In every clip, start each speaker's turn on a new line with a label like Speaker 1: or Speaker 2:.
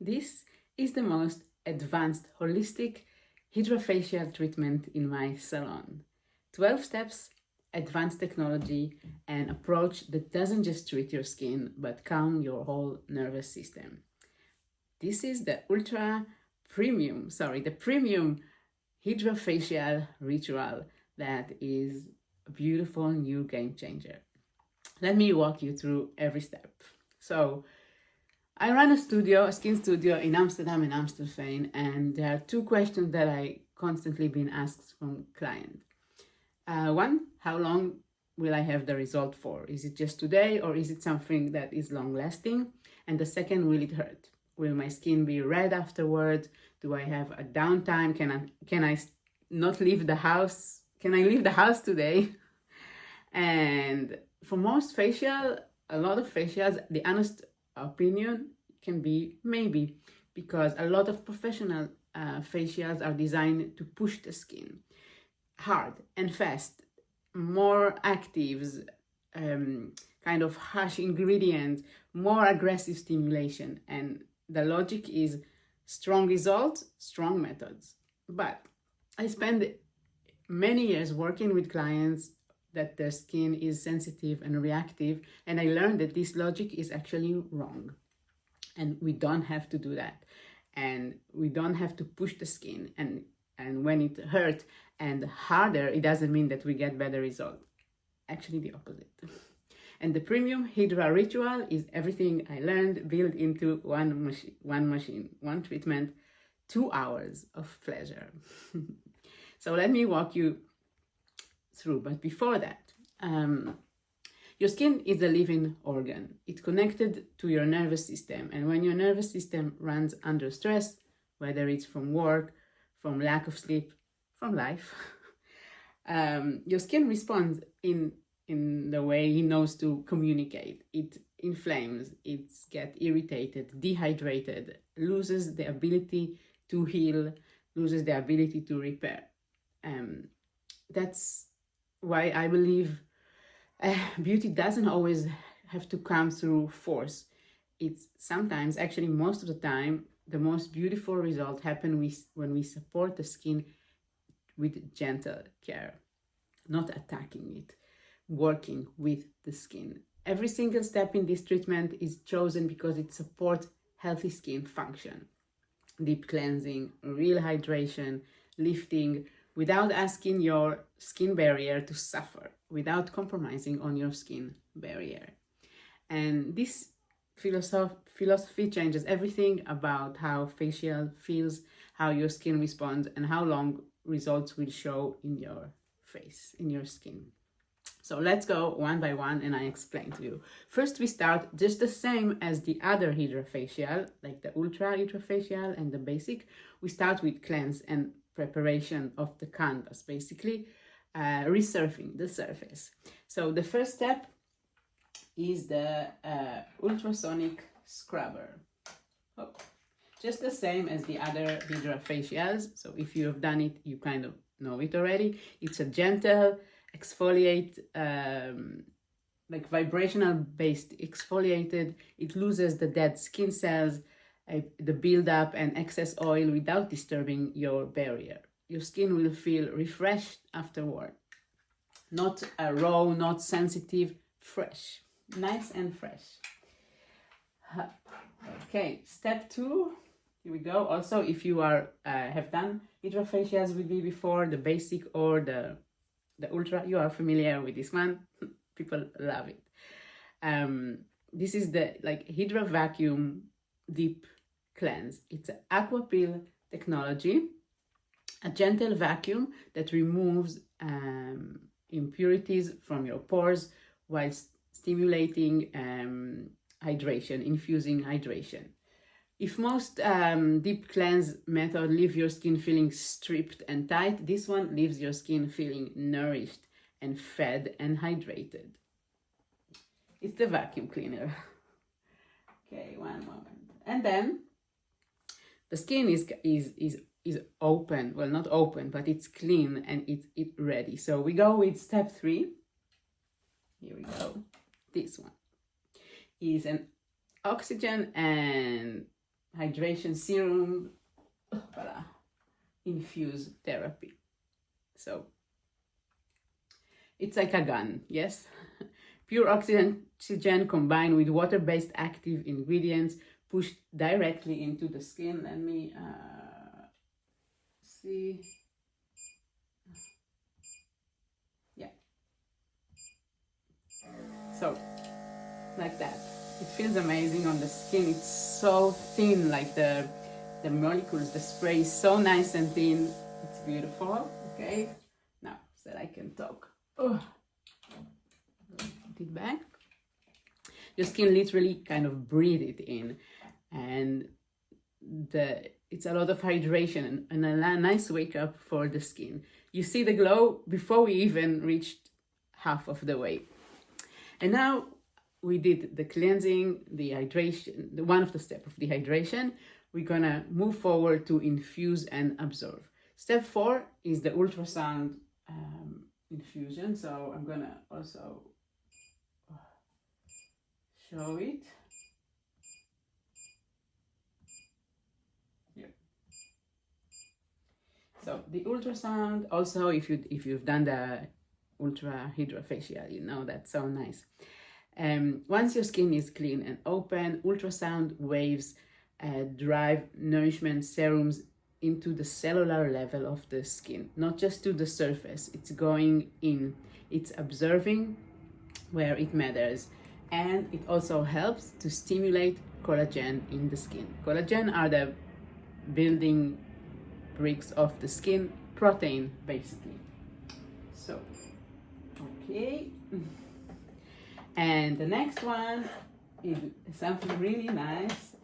Speaker 1: This is the most advanced holistic hydrofacial treatment in my salon. 12 steps, advanced technology, and approach that doesn't just treat your skin but calm your whole nervous system. This is the Premium Hydrofacial Ritual that is a beautiful new game changer. Let me walk you through every step. So, I run a skin studio in Amsterdam Amstelveen, and there are two questions that I constantly been asked from clients. One, how long will I have the result for? Is it just today, or is it something that is long lasting? And the second, will it hurt? Will my skin be red afterwards? Do I have a downtime? Can I not leave the house? Can I leave the house today? And for most a lot of facials, the honest opinion can be maybe, because a lot of professional facials are designed to push the skin hard and fast, more actives, kind of harsh ingredients, more aggressive stimulation, and the logic is strong results, strong methods. But I spend many years working with clients that their skin is sensitive and reactive, and I learned that this logic is actually wrong. And we don't have to do that. And we don't have to push the skin. And when it hurts and harder, it doesn't mean that we get better results. Actually, the opposite. And the Premium Hydra Ritual is everything I learned built into one machine, one treatment, 2 hours of pleasure. So let me walk you through. But before that, your skin is a living organ. It's connected to your nervous system. And when your nervous system runs under stress, whether it's from work, from lack of sleep, from life, your skin responds in the way it knows to communicate. It inflames, it gets irritated, dehydrated, loses the ability to heal, loses the ability to repair. That's why I believe beauty doesn't always have to come through force. It's sometimes, actually most of the time, the most beautiful results happen when we support the skin with gentle care, not attacking it, working with the skin. Every single step in this treatment is chosen because it supports healthy skin function. Deep cleansing, real hydration, lifting, without asking your skin barrier to suffer, without compromising on your skin barrier. And this philosophy changes everything about how facial feels, how your skin responds, and how long results will show in your face, in your skin. So let's go one by one and I explain to you. First, we start just the same as the other hydrofacial, like the Ultra Hydrofacial and the basic. We start with cleanse and preparation of the canvas, basically resurfacing the surface. So the first step is the ultrasonic scrubber. Just the same as the other hydrofacials. So if you have done it, you kind of know it already. It's a gentle exfoliate, like vibrational based exfoliated. It loses the dead skin cells, the buildup and excess oil without disturbing your barrier. Your skin will feel refreshed afterward. Not raw, not sensitive, fresh. Nice and fresh. Okay, step 2. Here we go. Also, if you are have done hydrofacials with me before, the basic or the ultra, you are familiar with this one. People love it. This is the Hydra Vacuum Deep Cleanse. It's an aqua peel technology, a gentle vacuum that removes impurities from your pores while stimulating hydration, infusing hydration. If most deep cleanse method leave your skin feeling stripped and tight, this one leaves your skin feeling nourished and fed and hydrated. It's the vacuum cleaner. Okay, one moment. And then the skin is open. Well, not open, but it's clean and it's ready. So we go with step 3. Here we go. This one is an oxygen and hydration serum, voilà, infused therapy. So it's like a gun, yes? Pure oxygen combined with water-based active ingredients pushed directly into the skin. Let me see. Yeah. So, like that. It feels amazing on the skin. It's so thin, like the molecules, the spray is so nice and thin. It's beautiful. Okay. Now, so that I can talk. Oh. Put it back. Your skin literally kind of breathe it in, and it's a lot of hydration and a nice wake up for the skin. You see the glow before we even reached half of the way. And now we did the cleansing, the hydration, one of the steps of the hydration. We're gonna move forward to infuse and absorb. Step 4 is the ultrasound infusion. So I'm gonna also show it. Yeah. So the ultrasound, also if you've done the Ultra Hydra facial, you know that's so nice. Once your skin is clean and open, ultrasound waves drive nourishment serums into the cellular level of the skin, not just to the surface. It's going in, it's observing where it matters, and it also helps to stimulate collagen in the skin. Collagen are the building bricks of the skin, protein basically. So, okay. And the next one is something really nice.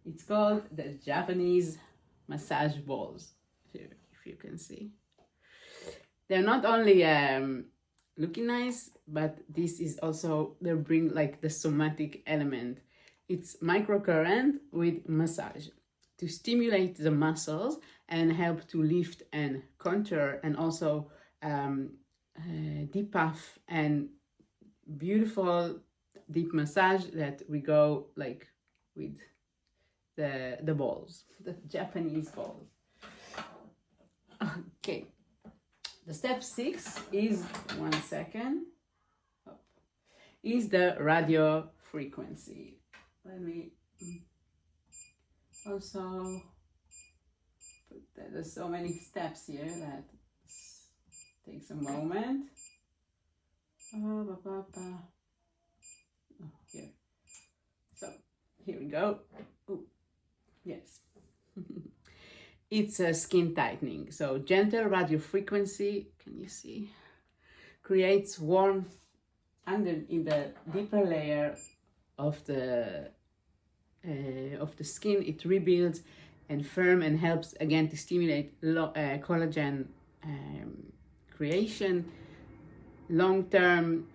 Speaker 1: It's called the Japanese massage balls, if you can see. They're not only looking nice, but this is also, they bring like the somatic element. It's microcurrent with massage to stimulate the muscles and help to lift and contour, and also depuff and beautiful deep massage that we go like with the balls, the Japanese balls. Okay, the step 6 is, one second, is the radio frequency. Let me also put that. There's so many steps here that takes a moment. Oh, here. So here we go. Ooh, yes. It's a skin tightening. So gentle radio frequency, can you see? Creates warmth in the deeper layer of the skin. It rebuilds and firm and helps again to stimulate collagen creation, long-term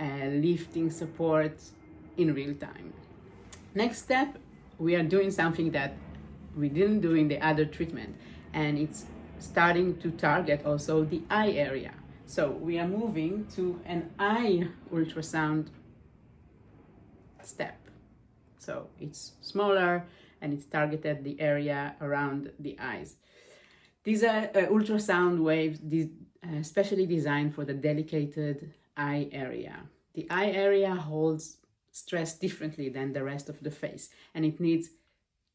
Speaker 1: lifting support in real time. Next step, we are doing something that we didn't do in the other treatment, and it's starting to target also the eye area. So we are moving to an eye ultrasound step. So it's smaller and it's targeted the area around the eyes. These are ultrasound waves specially designed for the delicate eye area. The eye area holds stress differently than the rest of the face, and it needs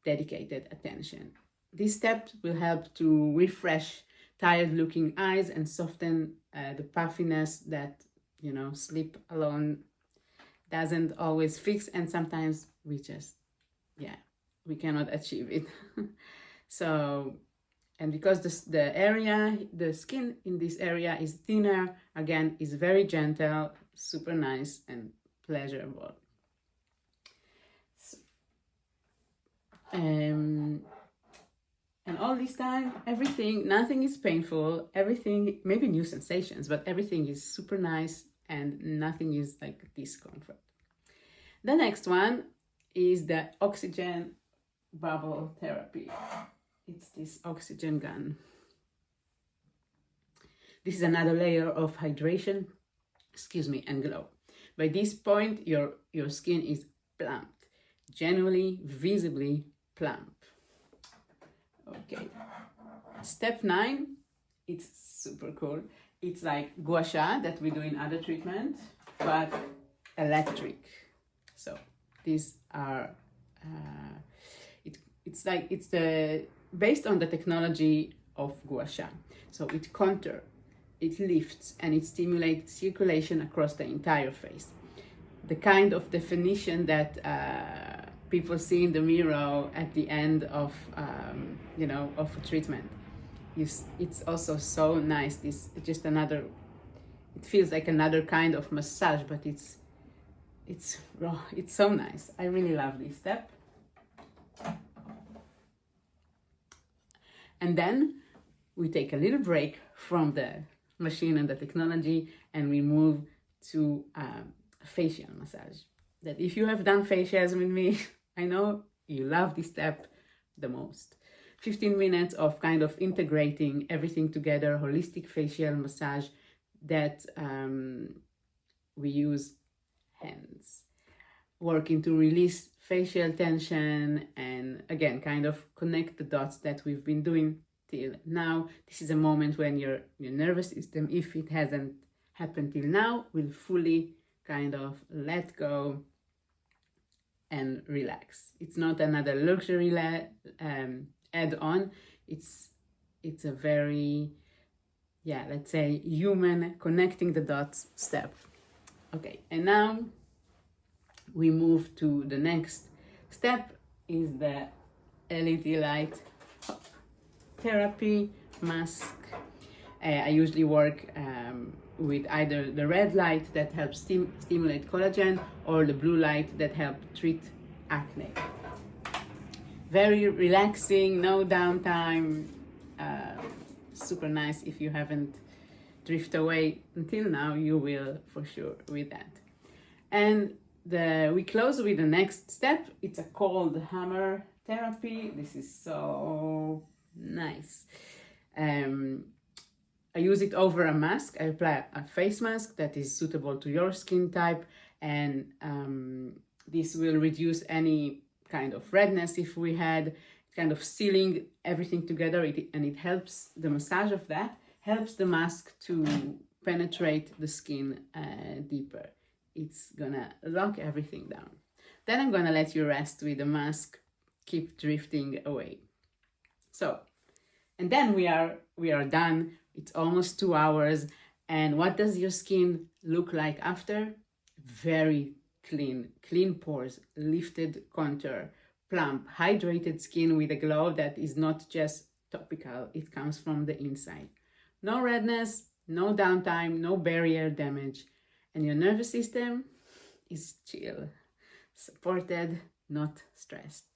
Speaker 1: dedicated attention. This step will help to refresh tired-looking eyes and soften the puffiness that, you know, sleep alone doesn't always fix, and sometimes we just, we cannot achieve it. So, and because the skin in this area is thinner, again, is very gentle, super nice and pleasurable. So, and all this time, nothing is painful, everything, maybe new sensations, but everything is super nice and nothing is like discomfort. The next one is the oxygen bubble therapy. It's this oxygen gun. This is another layer of hydration, and glow. By this point, your skin is plumped, genuinely, visibly plump. Okay, step 9, it's super cool. It's like gua sha that we do in other treatments, but electric. So these are it's based on the technology of gua sha. So it contours, it lifts, and it stimulates circulation across the entire face. The kind of definition that people see in the mirror at the end of of a treatment. It's also so nice. This just another. It feels like another kind of massage, but it's so nice. I really love this step. And then we take a little break from the machine and the technology, and we move to facial massage. That if you have done facials with me, I know you love this step the most. 15 minutes of kind of integrating everything together, holistic facial massage that we use hands, working to release facial tension and again kind of connect the dots that we've been doing till now. This is a moment when your nervous system, if it hasn't happened till now, will fully kind of let go and relax. It's not another luxury add-on. It's a very, let's say human connecting the dots step. Okay, and now we move to the next step, is the LED light therapy mask. I usually work with either the red light that helps stimulate collagen or the blue light that helps treat acne. Very relaxing, no downtime, super nice. If you haven't drifted away until now, you will for sure with that. And we close with the next step. It's a cold hammer therapy. This is so nice. I use it over a mask. I apply a face mask that is suitable to your skin type, and this will reduce any kind of redness if we had, kind of sealing everything together, and it helps the massage of that, helps the mask to penetrate the skin deeper. It's gonna lock everything down. Then I'm gonna let you rest with the mask, keep drifting away. So, and then we are done. It's almost 2 hours. And what does your skin look like after? Very clean pores, lifted contour, plump, hydrated skin with a glow that is not just topical, it comes from the inside. No redness, no downtime, no barrier damage, and your nervous system is chill, supported, not stressed.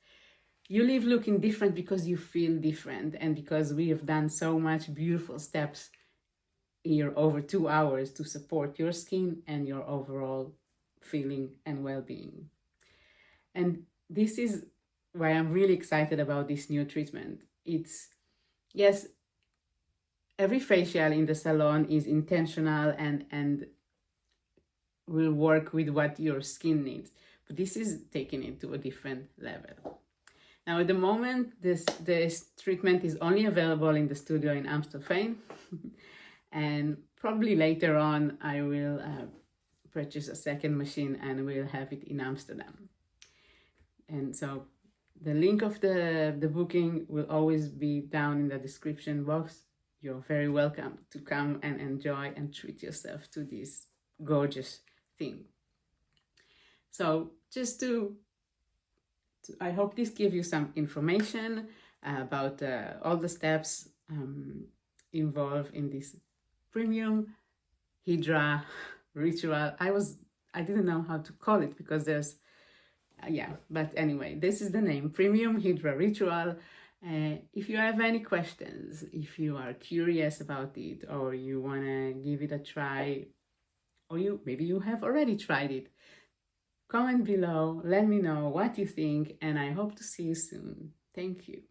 Speaker 1: You leave looking different because you feel different, and because we have done so much beautiful steps here over 2 hours to support your skin and your overall feeling and well-being. And this is why I'm really excited about this new treatment. It's, yes, every facial in the salon is intentional and will work with what your skin needs, but this is taking it to a different level. Now, at the moment, this treatment is only available in the studio in Amstelveen, and probably later on I will purchase a second machine and we'll have it in Amsterdam. And so the link of the booking will always be down in the description box. You're very welcome to come and enjoy and treat yourself to this gorgeous thing. So just I hope this gives you some information about all the steps involved in this Premium Hydra Ritual. I didn't know how to call it because there's, but anyway, this is the name, Premium Hydra Ritual. If you have any questions, if you are curious about it, or you want to give it a try, or maybe you have already tried it, comment below, let me know what you think, and I hope to see you soon. Thank you.